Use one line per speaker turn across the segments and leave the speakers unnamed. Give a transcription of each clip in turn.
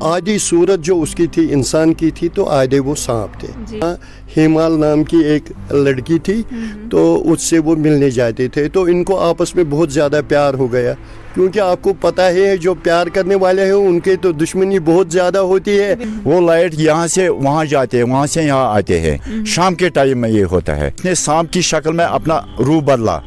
आधी सूरत जो उसकी थी इंसान की थी तो आधे वो सांप थे। हेमाल नाम की एक लड़की थी तो उससे वो मिलने जाते थे, तो इनको आपस में बहुत ज़्यादा प्यार हो गया, क्योंकि आपको पता है जो प्यार करने वाले हैं उनके तो दुश्मनी बहुत ज़्यादा होती है।
वो लाइट यहाँ से वहाँ जाते हैं, वहाँ से यहाँ आते हैं, शाम के टाइम में ये होता है। इसने सांप की शक्ल में अपना रूप बदला।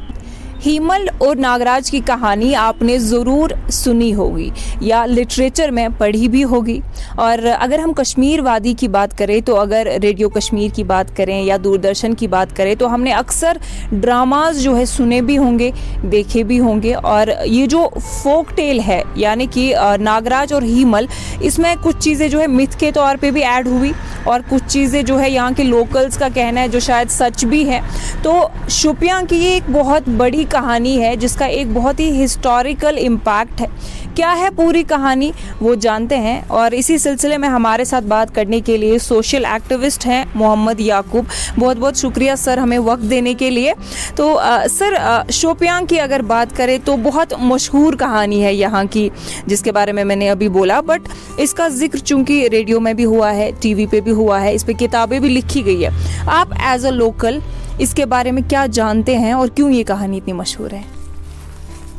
हीमल और नागराज की कहानी आपने ज़रूर सुनी होगी या लिटरेचर में पढ़ी भी होगी। और अगर हम कश्मीर वादी की बात करें तो अगर रेडियो कश्मीर की बात करें या दूरदर्शन की बात करें तो हमने अक्सर ड्रामाज जो है सुने भी होंगे, देखे भी होंगे। और ये जो फोक टेल है यानी कि नागराज और हीमल, इसमें कुछ चीज़ें जो है मिथ के तौर पे भी ऐड हुई और कुछ चीज़ें जो है यहाँ के लोकल्स का कहना है जो शायद सच भी है। तो शोपियां की ये एक बहुत बड़ी कहानी है जिसका एक बहुत ही हिस्टोरिकल इम्पैक्ट है। क्या है पूरी कहानी वो जानते हैं, और इसी सिलसिले में हमारे साथ बात करने के लिए सोशल एक्टिविस्ट हैं मोहम्मद याकूब। बहुत बहुत शुक्रिया सर हमें वक्त देने के लिए। तो सर, शोपियां की अगर बात करें तो बहुत मशहूर कहानी है यहाँ की जिसके बारे में मैंने अभी बोला, बट इसका जिक्र चूँकि रेडियो में भी हुआ है, टीवी पे भी हुआ है, इस पर किताबें भी लिखी गई है। आप एज अ लोकल इसके बारे में क्या जानते हैं और क्यों ये कहानी इतनी मशहूर है?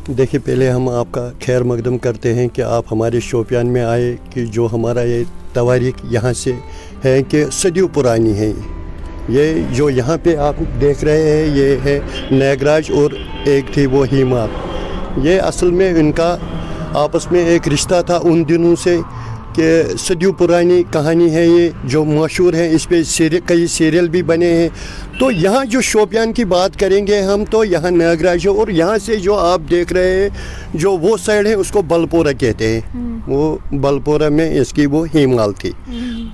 देखिए, पहले हम आपका खैर मकदम करते हैं कि आप हमारे शोपियान में आए, कि जो हमारा ये तवारीख यहाँ से है कि सदियों पुरानी है। ये जो यहाँ पे आप देख रहे हैं ये है नागराज और एक थी वो हीमाल। ये असल में इनका आपस में एक रिश्ता था उन दिनों से कि सदियों पुरानी कहानी है ये, जो मशहूर है। इस पे कई सीरियल भी बने हैं। तो यहाँ जो शोपियान की बात करेंगे हम, तो यहाँ नागराज है, और यहाँ से जो आप देख रहे हैं जो वो साइड है उसको बलपोरा कहते हैं। वो बलपोरा में इसकी वो हीमाल थी।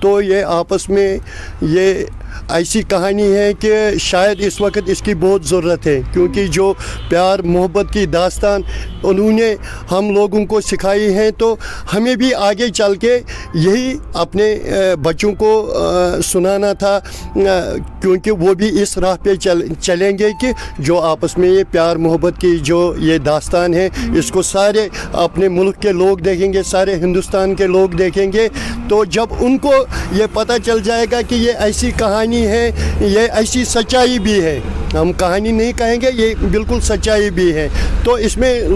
तो ये आपस में ये ऐसी कहानी है कि शायद इस वक्त इसकी बहुत ज़रूरत है, क्योंकि जो प्यार मोहब्बत की दास्तान उन्होंने हम लोगों को सिखाई है, तो हमें भी आगे चल के यही अपने बच्चों को सुनाना था, क्योंकि वो भी इस राह पे चलेंगे कि जो आपस में ये प्यार मोहब्बत की जो ये दास्तान है इसको सारे अपने मुल्क के लोग देखेंगे, सारे हिंदुस्तान के लोग देखेंगे। तो जब उनको ये पता चल जाएगा कि ये ऐसी कहानी है, ये ऐसी सच्चाई भी है, हम कहानी नहीं कहेंगे, ये बिल्कुल सच्चाई भी है, तो इसमें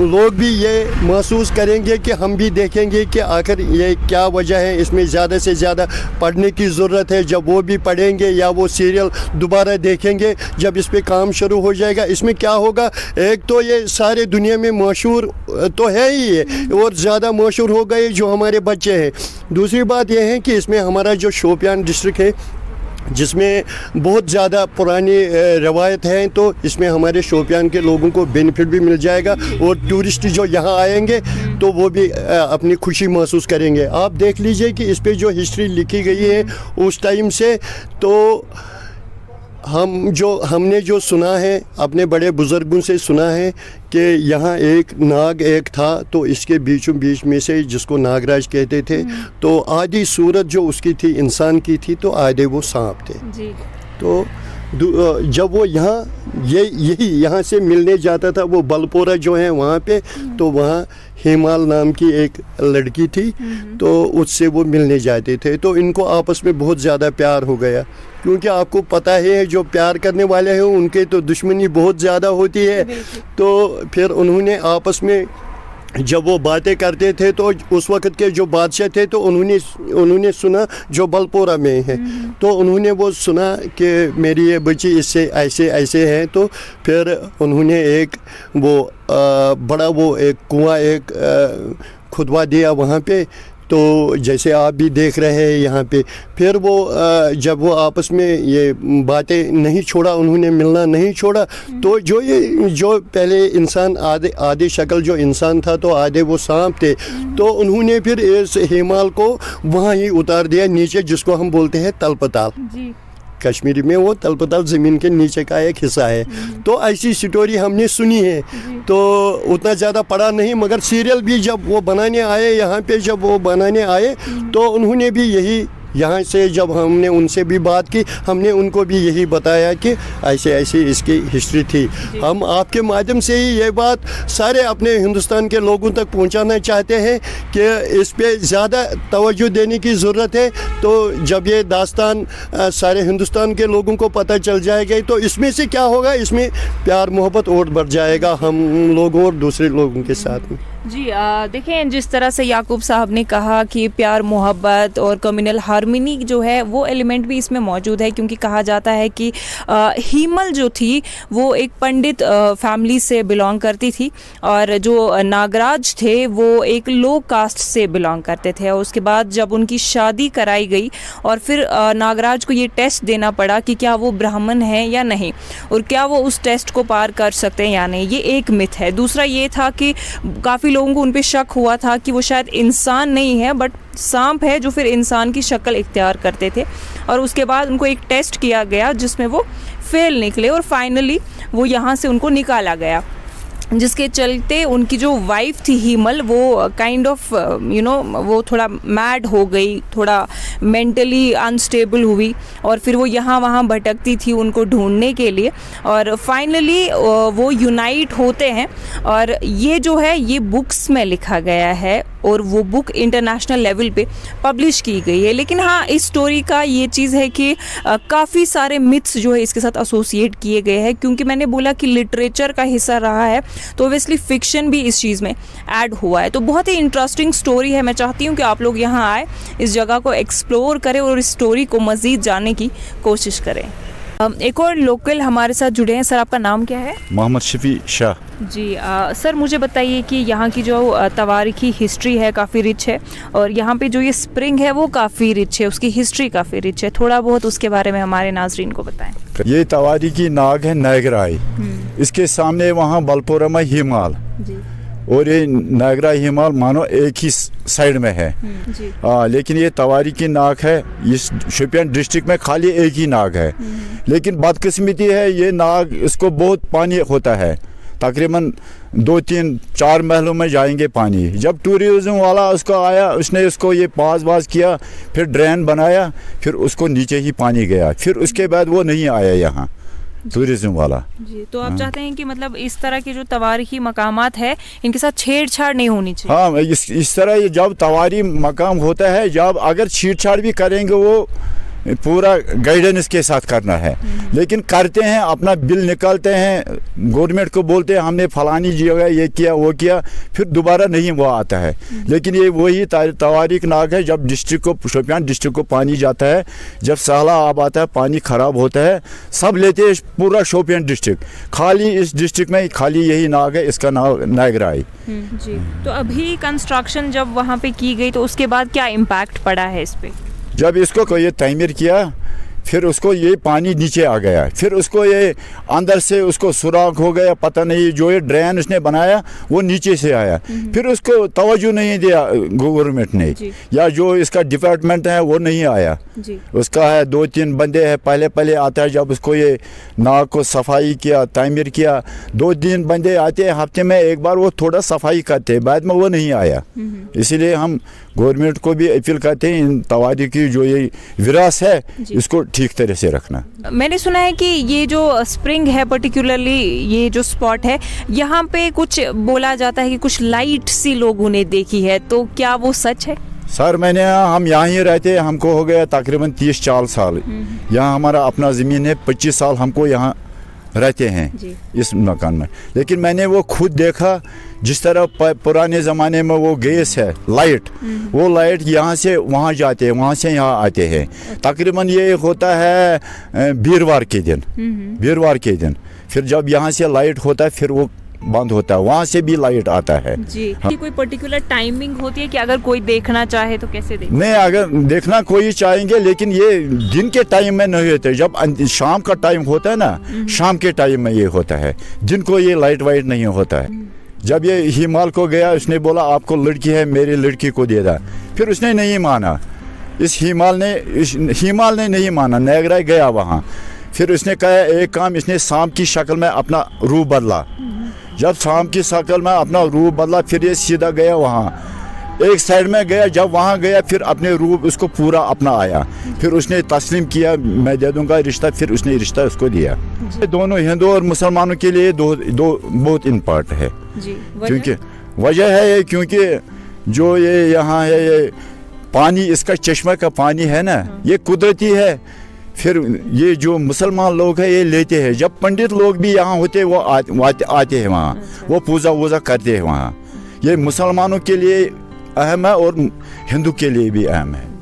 लोग भी ये महसूस करेंगे कि हम भी देखेंगे कि आखिर ये क्या वजह है। इसमें ज़्यादा से ज़्यादा पढ़ने की ज़रूरत है। जब वो भी पढ़ेंगे या वो सीरियल दोबारा देखेंगे, जब इस पे काम शुरू हो जाएगा, इसमें क्या होगा, एक तो ये सारे दुनिया में मशहूर तो है ही है, और ज़्यादा मशहूर हो गए जो हमारे बच्चे हैं। दूसरी बात यह है कि इसमें हमारा जो शोपियान डिस्ट्रिक्ट है जिसमें बहुत ज़्यादा पुरानी रवायत है, तो इसमें हमारे शोपियान के लोगों को बेनिफिट भी मिल जाएगा, और टूरिस्ट जो यहाँ आएंगे तो वो भी अपनी खुशी महसूस करेंगे। आप देख लीजिए कि इस पे जो हिस्ट्री लिखी गई है उस टाइम से, तो हमने जो सुना है, अपने बड़े बुज़ुर्गों से सुना है कि यहाँ एक नाग एक था, तो इसके बीचों बीच में से जिसको नागराज कहते थे, तो आधी सूरत जो उसकी थी इंसान की थी तो आधे वो सांप थे जी। तो जब वो यही यहाँ से मिलने जाता था, वो बलपोरा जो है वहाँ पे, तो वहाँ हेमाल नाम की एक लड़की थी, तो उससे वो मिलने जाते थे। तो इनको आपस में बहुत ज़्यादा प्यार हो गया, क्योंकि आपको पता है जो प्यार करने वाले हैं उनके तो दुश्मनी बहुत ज़्यादा होती है। तो फिर उन्होंने आपस में जब वो बातें करते थे, तो उस वक्त के जो बादशाह थे, तो उन्होंने सुना जो बलपोरा में है, तो उन्होंने वो सुना कि मेरी ये बच्ची इससे ऐसे ऐसे हैं। तो फिर उन्होंने एक वो बड़ा वो एक कुआं खुदवा दिया वहाँ पे, तो जैसे आप भी देख रहे हैं यहाँ पे। फिर वो जब वो आपस में ये बातें नहीं छोड़ा, उन्होंने मिलना नहीं छोड़ा, तो जो पहले इंसान आधे शक्ल जो इंसान था तो आधे वो सांप थे, तो उन्होंने फिर इस हेमाल को वहाँ ही उतार दिया नीचे, जिसको हम बोलते हैं तलपताल। कश्मीरी में वो तलपताल ज़मीन के नीचे का एक हिस्सा है। तो ऐसी स्टोरी हमने सुनी है, तो उतना ज़्यादा पढ़ा नहीं, मगर सीरियल भी जब वो बनाने आए यहाँ पे, जब वो बनाने आए तो उन्होंने भी यही यहाँ से जब हमने उनसे भी बात की, हमने उनको भी यही बताया कि ऐसे ऐसे इसकी हिस्ट्री थी। हम आपके माध्यम से ही ये बात सारे अपने हिंदुस्तान के लोगों तक पहुँचाना चाहते हैं कि इस पे ज़्यादा तवज्जो देने की ज़रूरत है। तो जब ये दास्तान सारे हिंदुस्तान के लोगों को पता चल जाएगा तो इसमें से क्या होगा, इसमें प्यार मोहब्बत और बढ़ जाएगा हम लोगों और दूसरे लोगों के साथ में।
जी देखें, जिस तरह से याकूब साहब ने कहा कि प्यार मोहब्बत और कम्युनल हार्मनी जो है वो एलिमेंट भी इसमें मौजूद है, क्योंकि कहा जाता है कि हीमल जो थी वो एक पंडित फैमिली से बिलोंग करती थी और जो नागराज थे वो एक लो कास्ट से बिलोंग करते थे। और उसके बाद जब उनकी शादी कराई गई और फिर नागराज को ये टेस्ट देना पड़ा कि क्या वो ब्राह्मण है या नहीं और क्या वो उस टेस्ट को पार कर सकते हैं या नहीं, ये एक मिथ है। दूसरा ये था कि काफ़ी लोगों को उन पे शक हुआ था कि वो शायद इंसान नहीं है बट सांप है जो फिर इंसान की शक्ल इख्तियार करते थे। और उसके बाद उनको एक टेस्ट किया गया जिसमें वो फेल निकले और फाइनली वो यहाँ से उनको निकाला गया, जिसके चलते उनकी जो वाइफ थी हीमल वो काइंड ऑफ वो थोड़ा मैड हो गई, थोड़ा मेंटली अनस्टेबल हुई और फिर वो यहाँ वहाँ भटकती थी उनको ढूंढने के लिए और फाइनली वो यूनाइट होते हैं। और ये जो है ये बुक्स में लिखा गया है और वो बुक इंटरनेशनल लेवल पे पब्लिश की गई है। लेकिन हाँ, इस स्टोरी का ये चीज़ है कि काफ़ी सारे मिथ्स जो है इसके साथ एसोसिएट किए गए हैं, क्योंकि मैंने बोला कि लिटरेचर का हिस्सा रहा है तो ओब्वियसली फिक्शन भी इस चीज़ में ऐड हुआ है। तो बहुत ही इंटरेस्टिंग स्टोरी है। मैं चाहती हूँ कि आप लोग यहाँ आए, इस जगह को एक्सप्लोर करें और इस स्टोरी को मज़ीद जानने की कोशिश करें। एक और लोकल हमारे साथ जुड़े हैं। सर, आपका नाम क्या है?
मोहम्मद शफी शाह
जी सर, मुझे बताइए कि यहाँ की जो तवारीखी हिस्ट्री है काफ़ी रिच है और यहाँ पे जो ये स्प्रिंग है वो काफ़ी रिच है, उसकी हिस्ट्री काफ़ी रिच है। थोड़ा बहुत उसके बारे में हमारे नाजरीन को बताएं।
ये तवारीखी नाग है नागराई, इसके सामने वहाँ बलपोरमा हिमाल
जी।
और ये नागरा हिमाल मानो एक ही साइड में है।
जी।
लेकिन ये तवारीखी नाग है, इस शोपियान डिस्ट्रिक्ट में खाली एक ही नाग है। लेकिन बदकिस्मती है ये नाग, इसको बहुत पानी होता है, तकरीबन 2-3-4 महलों में जाएंगे पानी। जब टूरिज्म वाला उसको आया, उसने उसको ये पास किया, फिर ड्रेन बनाया, फिर उसको नीचे ही पानी गया, फिर उसके बाद वो नहीं आया यहाँ टूरिज्म वाला।
जी, तो आप चाहते हैं कि मतलब इस तरह के जो तवारीखी मकामात है इनके साथ छेड़छाड़ नहीं होनी चाहिए।
हाँ, इस तरह जब तवारी मकाम होता है, जब अगर छेड़छाड़ भी करेंगे वो पूरा गाइडेंस के साथ करना है। लेकिन करते हैं, अपना बिल निकालते हैं, गवर्नमेंट को बोलते हैं हमने फलानी जगह ये किया वो किया, फिर दोबारा नहीं वो आता है। लेकिन ये वही तवारीख नाग है, जब डिस्ट्रिक्ट को शोपियान डिस्ट्रिक्ट को पानी जाता है, जब सैलाब आता है, पानी ख़राब होता है, सब लेते हैं पूरा शोपियान डिस्ट्रिक्ट। खाली इस डिस्ट्रिक्ट में खाली यही नाग है, इसका नाम नागराई।
जी, तो अभी कंस्ट्रक्शन जब वहाँ पे की गई तो उसके बाद क्या इम्पैक्ट पड़ा है इस पे?
जब इसको ये तमीर किया, फिर उसको ये पानी नीचे आ गया, फिर उसको ये अंदर से उसको सुराख हो गया, पता नहीं जो ये ड्रेन उसने बनाया वो नीचे से आया, फिर उसको तवज्जो नहीं दिया गवर्नमेंट ने, या जो इसका डिपार्टमेंट है वो नहीं आया जी। उसका है 2-3 बंदे हैं, पहले आता है, जब उसको ये नाक को सफाई किया, तामीर किया, 2-3 बंदे आते हैं हफ्ते में एक बार, वो थोड़ा सफाई करते हैं, बाद में वो नहीं आया। इसीलिए हम गवर्नमेंट को भी अपील करते हैं, इन तवारीख की जो ये विरासत है इसको ठीक तरह से रखना।
मैंने सुना है कि ये जो स्प्रिंग है, पर्टिकुलरली ये जो स्पॉट है, यहाँ पे कुछ बोला जाता है कि कुछ लाइट सी लोगों ने देखी है, तो क्या वो सच है?
सर, हम यहाँ ही रहते हैं, हमको हो गया तकरीबन 30-40 साल। यहाँ हमारा अपना ज़मीन है, 25 साल हमको यहाँ रहते हैं इस मकान में। लेकिन मैंने वो खुद देखा, जिस तरह पुराने ज़माने में वो गैस है, लाइट, वो लाइट यहाँ से वहाँ जाते हैं, वहाँ से यहाँ आते हैं। तकरीबन ये होता है वीरवार के दिन, फिर जब यहाँ से लाइट होता है फिर वो बंद होता है, वहाँ से भी लाइट आता है
जी। हाँ। कोई पर्टिकुलर टाइमिंग होती है कि अगर कोई देखना चाहे तो कैसे देखे?
नहीं, अगर देखना कोई चाहेंगे, लेकिन ये दिन के टाइम में नहीं होते, जब शाम का टाइम होता है ना, शाम के टाइम में ये होता है, दिन को ये लाइट वाइट नहीं होता है। जब ये हिमाल को गया, उसने बोला आपको लड़की है, मेरी लड़की को दे दा, फिर उसने नहीं माना, इस हिमाल ने नहीं माना, नागराई गया वहाँ, फिर उसने कहा एक काम, इसने सांप की शक्ल में अपना रूप बदला। जब सांप की शक्ल में अपना रूप बदला, फिर ये सीधा गया वहाँ, एक साइड में गया, जब वहाँ गया फिर अपने रूप उसको पूरा अपना आया, फिर उसने तस्लीम किया मैं दे दूंगा रिश्ता, फिर उसने रिश्ता उसको दिया। ये दोनों हिंदू और मुसलमानों के लिए दो बहुत इम्पोर्टेंट है
जी।
क्योंकि वजह है ये, क्योंकि जो ये यहाँ है ये पानी, इसका चश्मा का पानी है ना, ये कुदरती है। फिर ये जो मुसलमान लोग हैं ये लेते हैं, जब पंडित लोग भी यहाँ होते वो आते हैं वहाँ, वो पूजा वूजा करते हैं वहाँ। ये मुसलमानों के लिए अहम है और हिंदू के लिए भी अहम है।